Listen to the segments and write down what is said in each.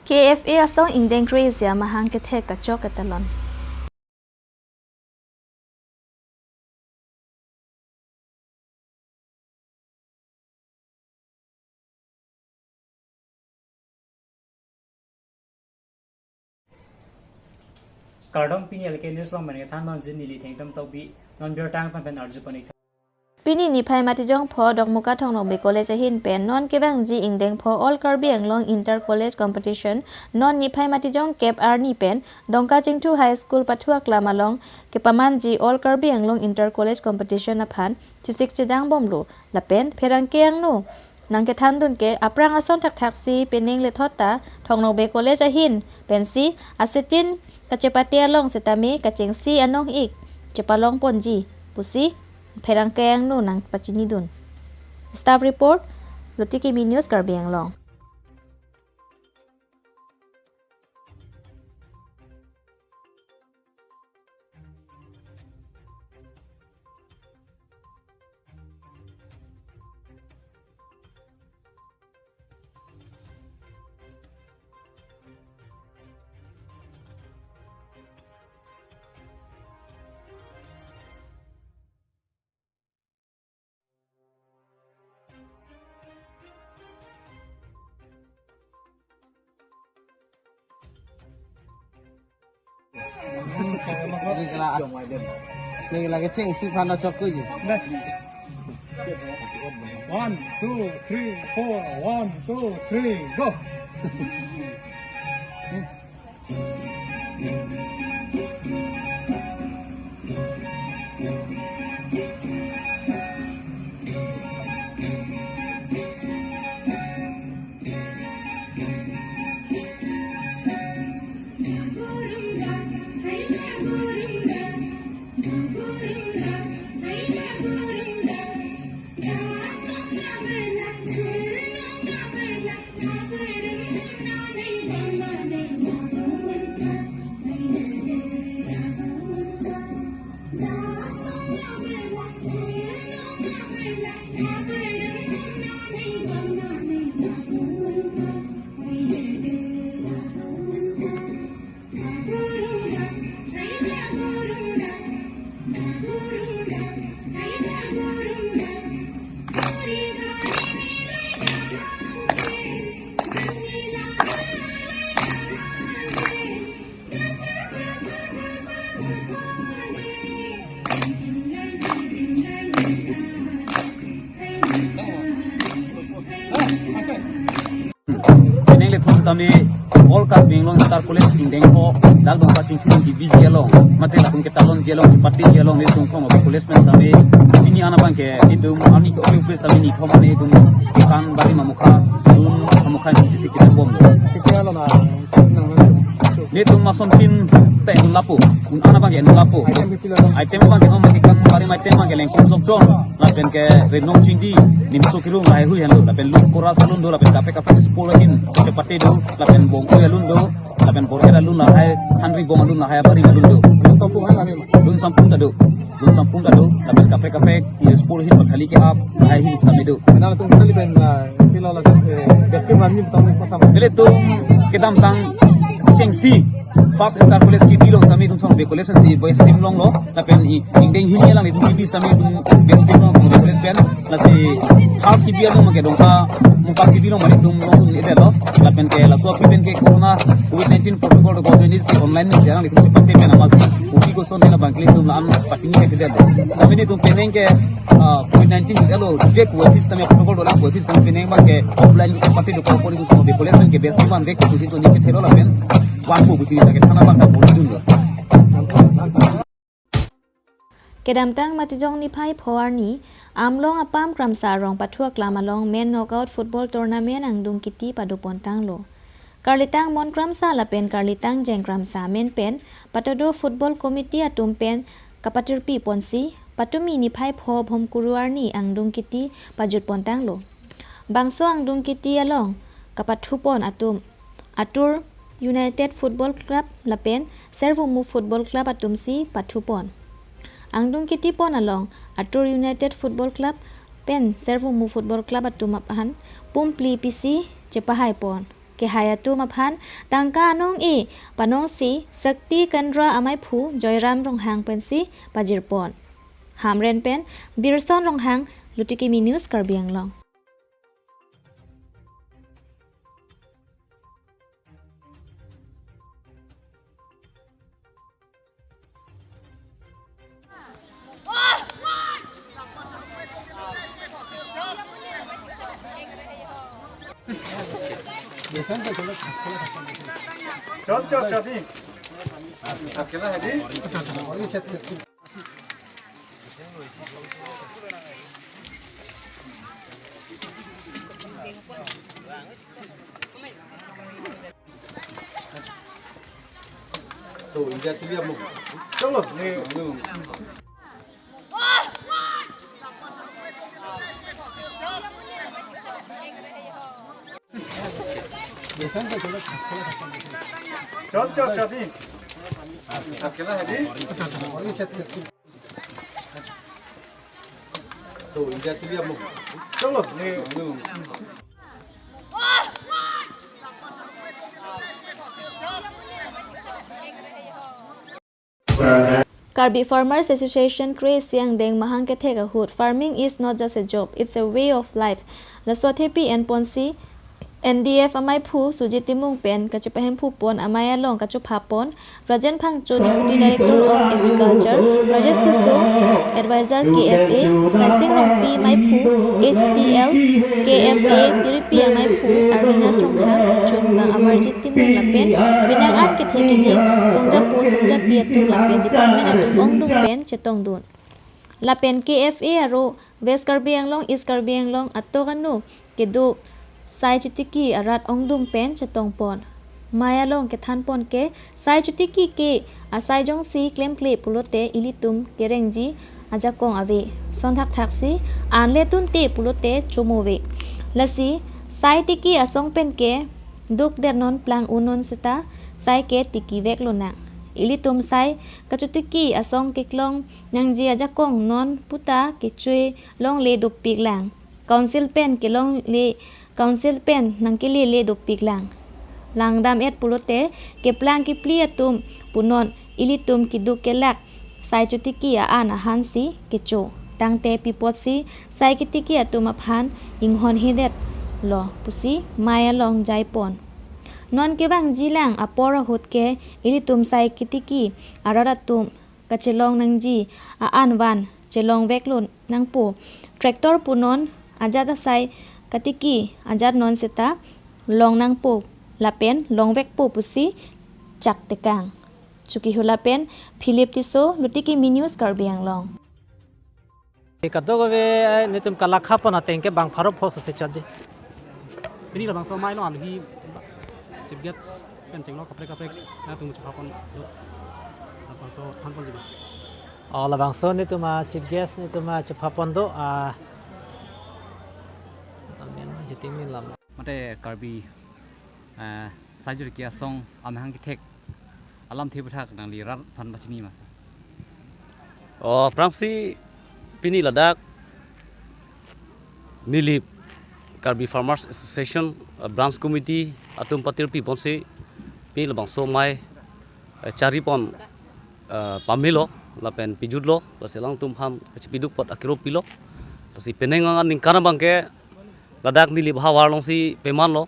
KFA asong indeng Gracia mahang ketek kacok ketalon. Kardom pini alke news long mane than man jin nili thengtam tobi non ber tang pan arju panik Pini ni phai mati jong pho dok muka thong nok be college hin pen non ke bang ji indeng pho all karbiang long inter college competition non ni phai mati jong kep ar ni pen dongka chingthu high school pathua klama long ke paman ji all karbiang long inter college competition aphan chisik chidang bomlo la pen pherang keng no nang ke than dun ke aprang ason thak thak si pening le thotta thong nok be college hin pen si asetin kachepatia long setami kacheng si anong ik chepalong ponji pusi pherang keng no nang pachini dun staff report lotiki news karbiang long lagi ceng si fana chokku ji 1 2 3 4 1 2 3 go peneng le thom tami all ka benglong star college indeng ho dak dong ka ching ching di jelong mate la kun ke talon jelong patti jelong ni tung thong obi college men tami ini ana bang ke idum ani ko obi place tami ni thom ne dum kan bari mamukha dun mamukha ni sik kita bom ni tung mason tin te un lapu un ana bang ke un lapu item bang ke om kan bari mai tem bang ke leng kum sok chon la pen ke renong ching di nim so kirung lai hu hen la pen lu kora salun do la pen kape kape sepuluh hin ke pate do la pen bong ko alun do la pen bor era lun la hai hanri bong alun la hai bari alun do lun sampung da do la pen kape kape ye sepuluh hin khali ke ap hai hin sami do na tung kali ben pila la best run ni tam pertama bele tung kedam tang chengsi fast inter college ki dilo tami tung thong be college si best team long lo la pen ingdeng hin lang ni tung bis tami tung best team long be college pen la si half ki dia no make dongka muka ki dilo mari tung long ni de lo la pen ke la so ki pen ke corona covid-19 protocol ko ni si online ni jarang ni tung pate pen amas uki ko son na bangkli tum lan pating ke de tami ni tung peneng ke covid-19 elo je ko office tami protocol do la office tami peneng ba ke offline ki pate do ko ni tung be college pen ke best team ban de ko si to ni ke thelo la pen wan ko buci ta ke thana bang ka boli dun do kedam tang matijong ni phai phowar ni amlong apam kramsa rong pathua klamalong men knockout football tournament angdung kiti padupon tanglo karlitang mon kramsa la pen karlitang jeng kramsa men pen patodo football committee atum pen kapatirpi ponsi patumi ni phai pho bhom kuruar ni angdung kiti pajut pon tanglo bangso angdung kiti along kapathupon atum atur United Football Club lapen Servomu Football Club atumsi pathupon angdung kiti pon along Atur United Football Club pen Servomu Football Club atum aphan pumpli PC chepahai pon ke hayatu maphan tangka anong panong si sakti kandra amai phu joyram ronghang pensi pajirpon hamren pen birson ronghang lutiki news Karbi Anglong. Karbi Farmers Association creates Siang Deng Mahang Ketega Hood. Farming is not just a job, it's a way of life. Lasothepi and Ponsi NDF amai phu Sujitimung pen kachipahem phu pon amaya long kachupapon Rajan Phangcho Deputy Director of Agriculture Rajesh Tiso Advisor KFA Saising Rongpi mai phu HTL KFA Tiripi amai phu Arina Srongha Chunbang Amarjit Timung lapen Binang at Kithekini Songja po Songja Piatung lapen Department atum Ongdung pen Chetong dun lapen KFA aro West Karbi Anglong East Karbi Anglong atokanu kedu sai chutiki arat ongdung pen chetong pon maya long ke than pon ke sai chutiki ke asai jong si klem kle pulote ilitum kerengji ajakong ave sonthak thaksi anle tun te pulote chumove lasi sai tiki asong pen ke duk der non plang unon sita sai ke tiki vek lona ilitum sai kachutiki asong ke klong nyangji ajakong non puta ke chue long le do piglang council pen ke long le Council pen nangkili le do piglang langdam et pulote ke plang ki plia tum punon ilitum ki du kelak sai chutiki ana hansi ke cho tangte pipot si sai kitiki atum aphan inghon hidet lo pusi maya long jaipon non ke bang jilang apora hot ke ilitum sai kitiki araratum kachelong nangji anwan chelong veklon nangpo tractor punon ajata sai katiki ajar non seta long nang po lapen long vek po pusi chak tekang chuki hulapen Philip Tiso lutiki news Karbi Anglong kadoge nitum kalakha pona tengke bang pharop phos se chaje ini la bang so mai lo an hi chipget pen chenglo kapre na tum chapon apa so thanpon jiba la bang so nituma chipges nituma chapon do mate Karbi sajur kia song amhang ki thek alam thi bathak nang li rat phan bachini ma prangsi pini ladak nilip Karbi Farmers Association branch committee atum patir pi ponse pi labang so mai cari pon pamilo lapen pijudlo laselang tum ham kachipiduk pot akiro pilo tasi penengangan ningkana bangke ladak nili bahawar long si peman lo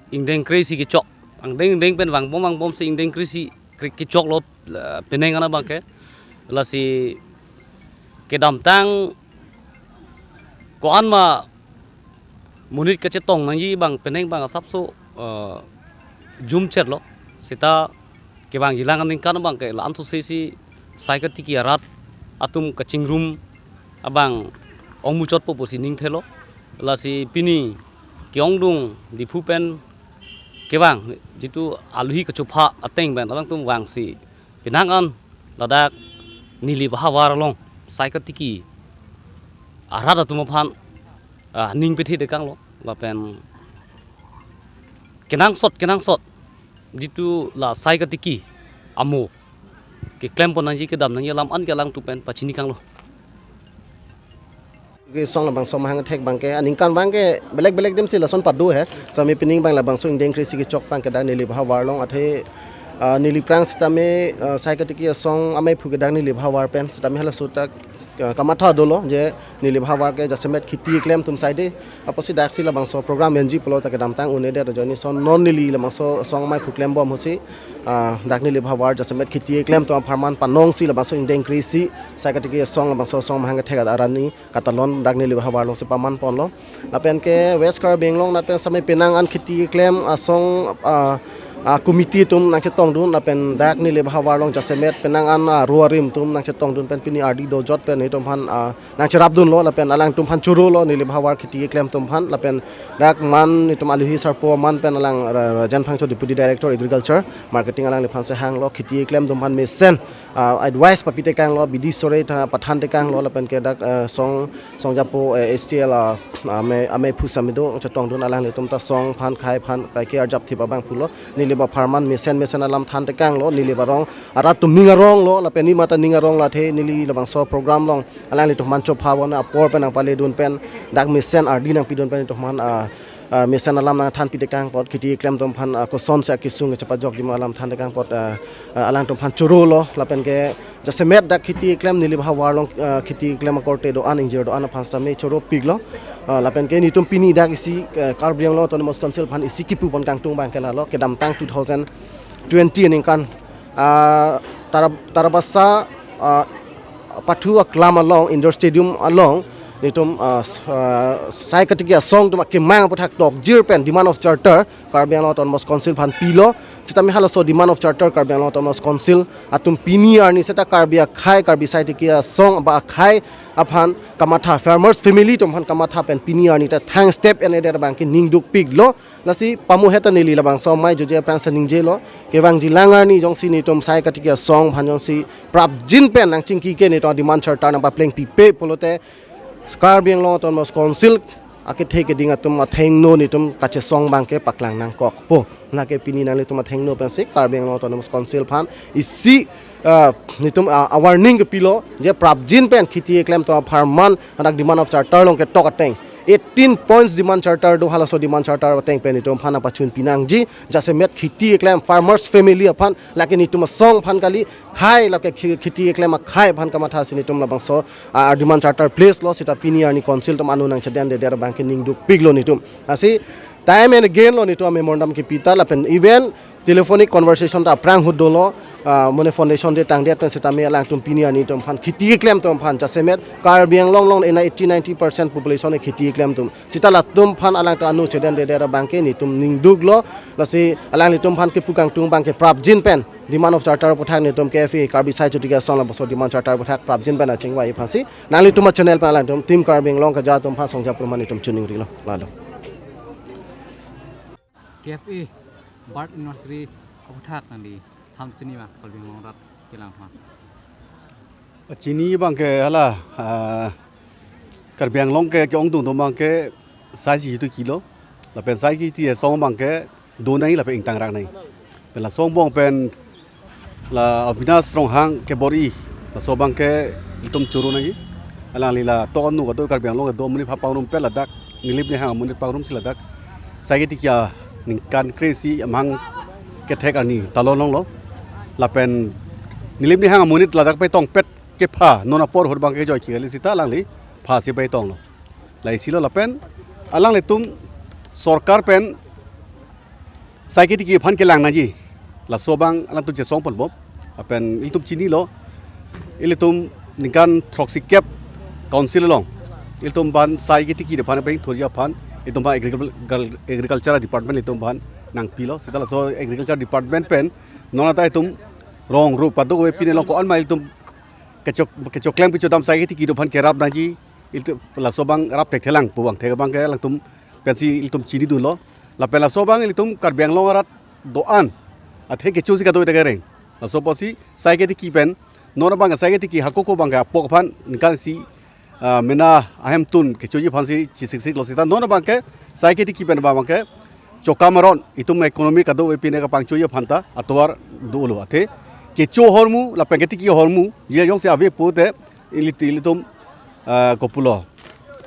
ingdeng krisi ki chok angdeng pen wang bom si ingdeng krisi ki chok lo peneng ana bangke la si kedam tang ko an ma munit ka chetong nang yi bang peneng bang sapso jum chet lo sita ke bang jilang ning kan bang ke la an si sai ka tiki arat atum ka chingrum abang ong muchot po si ning thelo là si pini kiong dung di phupen kebang jitu alhi ka chupha ateng ben lang tum wang si pinangan ladak nili bahawar long saikatiki arada tum phan ning pethi de kang lo la pen kenang sot jitu la saikatiki amu ke klem pon nang ji ke dam nang yalam an ke lang tu pen pachini kang lo cái song là bằng song hàng thép bằng cái anh can bằng cái black dem sila son padu hai sami pining bang la bang so indeng krisi ki chok pang kada nili bhawar long athe nili prang stame saikatiki song amai phu kedang nili bhawar pen stame hala sutak kamatha dolo je nili bhawar ke jasemet khiti claim tum side aposi dak sila bang so program NG polo tak dam tang une de joni son non nili la bang so song mai phu claim bom hosi dak nili bhawar jasemet khiti claim to farman panong sila bang so indeng krisi saikatiki song bang so song mahang thega arani katalon dak nili bhawar long se paman pon lo lapen ke west kar benglong na pen samai penang an khiti claim song committee tum nang chetong dun lapen dak ni le bhawar long jasemet penang an ruarim tum nang chetong dun pen pini RD do jot pen hitom phan nang cherap dun lo lapen alang tum phan churu lo ni le bhawar khiti claim tum phan lapen dak man hitom alihi sarpo man pen alang rajan phangcho deputy director agriculture marketing alang le phan se hang lo khiti claim tum phan mesen advice papite kang lo bidi sore tha pathan te kang lo lapen ke dak song japo STL ame phusamido chetong dun alang le tum ta song phan khai phan kai ke arjap thi babang phulo niliba farman mesen alam than te kang lo niliba rong arat tum ninga rong lo la peni mata ninga rong la the nili labang so program long alang li to man chop phawon apor pen ang pale dun pen dak mesen RD nang pidon pen to man mesen alam na than pite kang pot khiti klem tom phan ko son sa kisung chapa jok di alam than te kang pot alang tom phan churu lo la pen ke jasemet dak khiti klem niliba hawar long khiti klem korte do an injure do an phansta me churu piglo lapen ke ni tum pini dak isi karbriang lo autonomous council phan isi kipu pon kang tung bang kala lo ke dam tang 2020 ning kan tarabasa pathu aklam along indoor stadium along ni tum sai katika song tum ke mang pathak tok jir pen demand of charter karbriang lo autonomous council phan pilo sita mi hala so demand of charter karbriang lo autonomous council atum pini arni seta karbia khai karbi sai tikia song ba khai aphan kamatha farmers family tom han kamatha pen pini arni ta thang step ene der bang ki ningduk pig lo lasi pamu heta nili labang so mai joje pransa ningje lo kewang jilangar ni jong si ni tom sai katika song phan jong si prap jin pen nang chingki ke ni to demand charter nang ba pleng pi pe polote Karbriang lo autonomous council ake theke dinga tum athengno ni tum kache song bang ke paklang nang kok po na ke pini nang le tum athengno pen se Karbriang lo autonomous council phan isi ni tum warning ke pilo je prapjin pen khiti claim to farman anak demand of charter long ke tok ateng 18 points demand charter do halaso demand charter ateng pen ni tum phana pachun pinang ji jasemet khiti claim farmers family phan lake ni tum song phan kali khai lake khiti claim khai phan kamatha sini tum labang so demand charter place lo sita pini ani council tum anu nang chadan de der bank ning duk piglo ni tum asi time and again lo ni to memorandum ki pita lapen event telephonic conversation ta prang hudolo mone foundation de tang de pen sita me alang tum pini ani tum phan khiti claim tum phan jasemet Karbriang long ena 80-90% population e khiti claim tum sita la tum phan alang ta anu chadan de der bank ni tum ning duk lo lasi alang ni tum phan ke pukang tung bank ke prap jin pen demand of charter pothak ni tum KFA karbi sai chutika song la boso demand charter pothak prap jin pen a chingwa i phansi nangli tum channel pa alang tum team Karbriang long ka ja tum pha songja promani tum chuning ri lo la lo KFA Bart Industry Pothak nandi tham chini ma Karbriang long rat kilang ma chini bang ke hala Karbriang long ke ong tung bang ke sai ji tu kilo la pen sai ki ti song bang ke do nai la pen tang rak nai pen la song bong pen la avinas strong hang ke bori la so bang ke tum churu nai ala lila to anu ka to Karbriang long do muni pha paurum pe la dak ngilip ni hang muni paurum sila dak sai ki ti kya ning kan crazy amang ke thek ani talon long lo la pen ngilip ni hang muni la dak pe tong pet ke pha nona por hor bang ke joy ki sita lang li pha si bai tong lo lai silo la pen alang le tum sarkar pen sai ki ti ki phan ke lang na ji la so bang alang tu je song pon bob pen il tum chini lo il tum nikan troxy cap council long il tum ban sai ki ti ki de phan pe thorja phan il tum ba agriculture department il tum ban nang pilo sita la so agriculture department pen nona ta tum rong ru pa do we pin lo ko an mai tum kecok klem picu dam sai ki do phan kerap naji il la sobang rap tek thelang puang thega bang ke lang tum pensi il tum chini du lo la pela sobang il tum Karbriang long rat do an athe ke chu si ka do te reng la soposi sai ke ki pen nora bang sai ke ki hakoko bang ka pok phan nikal si mena ahem tun ke chu ji phan si chi sik lo sita nora bang ke sai ke ki pen ba bang ke chokamaron itum economy ka do we pin ka pang chu ye phan ta atwar du lo athe ke cho hormu la pengeti ki hormu ye jong se ave pote ilitum kopulo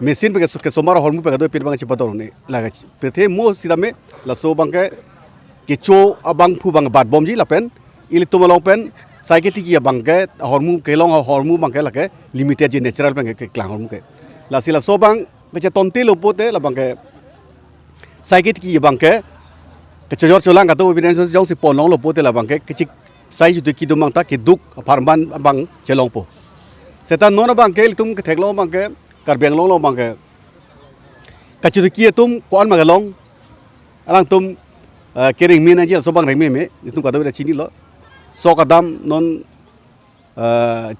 mesin pe ke somar hormu pe do pin bang chipator ne la pethe mo sidame la so bang ke cho abang phu bang bat bom ji la pen ili to malong pen sai ke tiki bang ke hormu ke long hormu bang ke la ke limited je natural bang ke klang hormu ke la sila so bang ke che tonti lo pote la bang ke sai ke tiki bang ke chojor cholang ka to evidence jong si pon long lo pote la bang ke chik sai ju ki do mang ta ke duk farman bang chelong po setan non bang ke tum ke theklo bang ke kar beng long lo bang ke kachu ki tum kon ma long alang tum kering min aja so bang reng me tum ka do da chini lo so ka dam non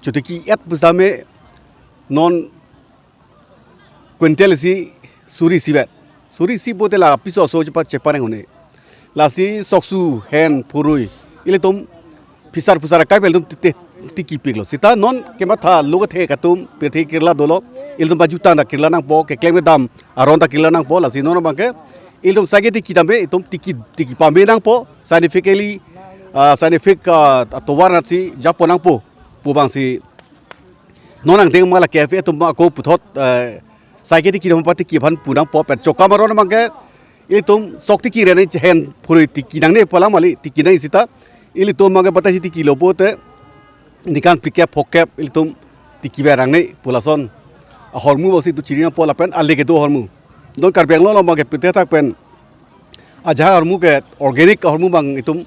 chutiki et busame non quintel si suri si bote la piso so pa chepareng hone la si soksu hen purui ile tum pisar pusara kai pel tum tiki piglo sita non ke matha logo the ka tum pe the kirla dolo il tum bajuta na kirla nang po ke klem dam aron ta kirla nang po la si non bang ke il tum sage tiki dambe tum tiki pambe nang po scientific towar na si japon nang po bang si non ang deng mala cafe tum ko puthot sage tiki dam pa tiki phan punang po pe choka maron bang ke il tum sok tiki re ne hen puri tiki nang ne pola mali tiki nang sita il tum mage pata si tiki lo pote nikan pikap hokap il tum tiki berang ne pulason hormu bosi tu chirina pola pen alle ke do hormu don kar beng lo mage pite tak pen aja hormu ke organic hormu bang itum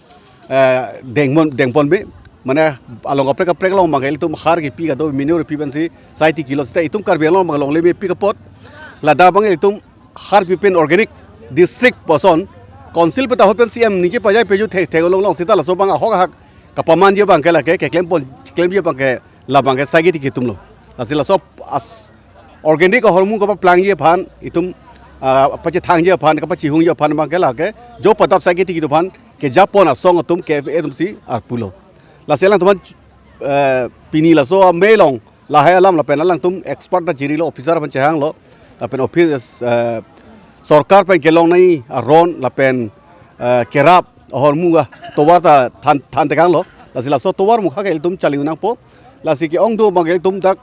dengpon be mana along aprek aprek lo mage il tum har ke pi ka do minor pi ban si 60 kilo sta itum kar beng lo mage long le be pi ka pot la da bang il tum har pi pen organic district person council pe ta hopen cm nije pa jai pe ju the long sita la so bang hok hak kapaman je bang ke la ke claim je bang ke la bang ke sagi ti tum lo asila so as organic hormu ko plang je phan itum pache thang je phan ka pachi hung je phan bang ke la ke jo patap sagi ti phan ke japon a song tum ke etum si ar pulo la selang tuman pini la so melong la hai alam la pen lang tum expert ta jiri lo officer ban chang lo la pen office sarkar pe gelong nai ron la pen kerap hormu ga towar ta than te kang lo la sila so towar mukha ke tum chaliu nang po la si ke ong do bang tum tak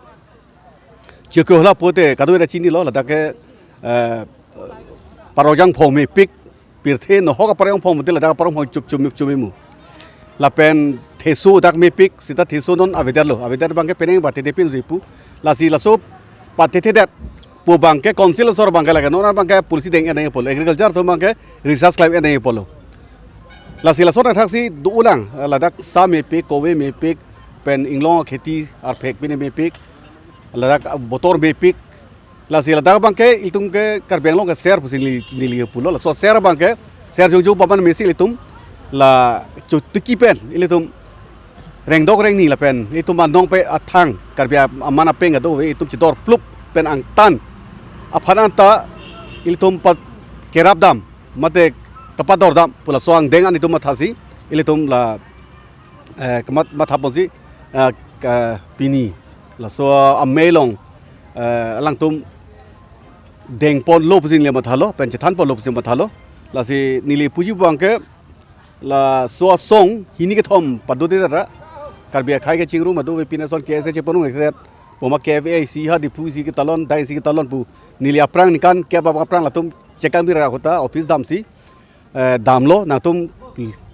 chiko la pote ka do ra chini lo la ta ke parojang phom me pik pirthe no hoka parong phom te la ta parong chum mu la pen thesu dak me pik sita thesu non avedar bang ke peneng ba te pin zipu la si la so pate the dat po bang ke council sor bang ke la no bang ke policy deng en polo agriculture to bang ke research club en polo la sila so na thaksi du ulang la dak sa me pik kowe me pik pen inglong kheti ar phek pin me pik la dak botor me pik la sila dak bang ke itum ke kar benglong ke ser pusin li pulo la so ser bang ke ser jo baban mesi itum la tiki pen itum reng dok reng ni la pen itum andong pe athang kar bia amana penga do we itum chidor plup pen ang tan aphananta itum pat kerap dam mate kapador dam pula soang dengan itu mathasi ilitum la kemat mathaposi pini la so amelong lang tum deng pon lopusin le mathalo pencethan pon lopusin mathalo la si nili puji bangke la so song hini ke thom padode ra karbia khai ke chingru madu pinason ke se cheponu ekret poma kva si ha di pusi ke talon dai si ke talon pu nili aprang nikan ke ba aprang la tum chekang bi ra hota office dam si damlo na tum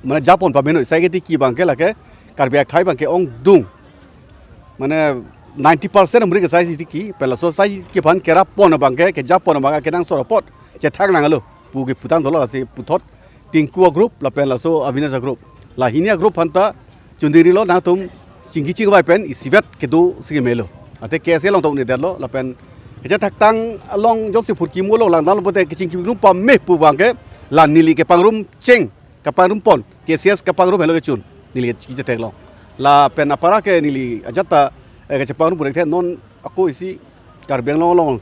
mana japon pa meno sai ke ki bangke la ke karbia khai bangke ong dung mana 90% amri ke sai si ki pela so sai ke phan kera pon bangke ke japon banga ke nang sorapot che thak nang lo pu ke putang dolo si puthot tingku group la pela so avinasa group la hinia group hanta chundiri lo na tum chinggi chi bai pen isivet ke du si melo ate ke se long tong ni derlo la pen ke thak tang long josi phut ki mu lo lang dal bote ke chingki group pa me pu bangke la nili ke pangrum cheng ke pangrum pon ke sias ke pangrum helo ke chun nili ke tek long la pen apara ke nili ajata ke chepangrum pun ke non aku isi karbeng long long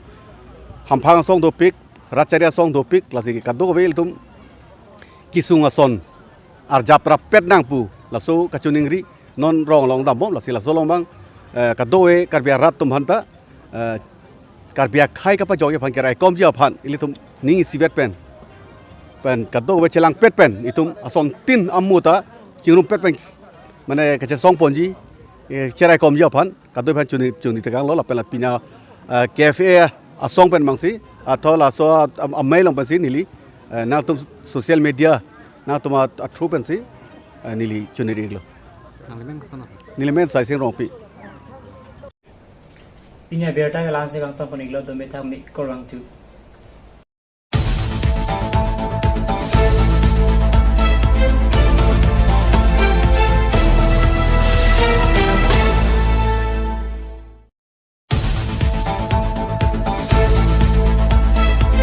hampang song do pik racharia song do pik la si ka do vel tum kisung ason ar japra pet nang pu la so ka chuningri non rong long dam bom la si la so long bang ka do e karbia rat tum hanta karbia khai ka pa joge phan kerai kom ja phan ilitum ning sivet pen kado we chelang pet pen itum ason tin amuta chingrum pet pen mane ka che song ponji cherai kom ja phan kado phan chuni tekang lo la pela pina cafe song pen bangsi atau la so mail long pensi nili na tum social media na tum through pensi nili chuniri lo nili men sai sing rong pi pinya berta ga lan se gang to pon iglo do me thang mi korang tu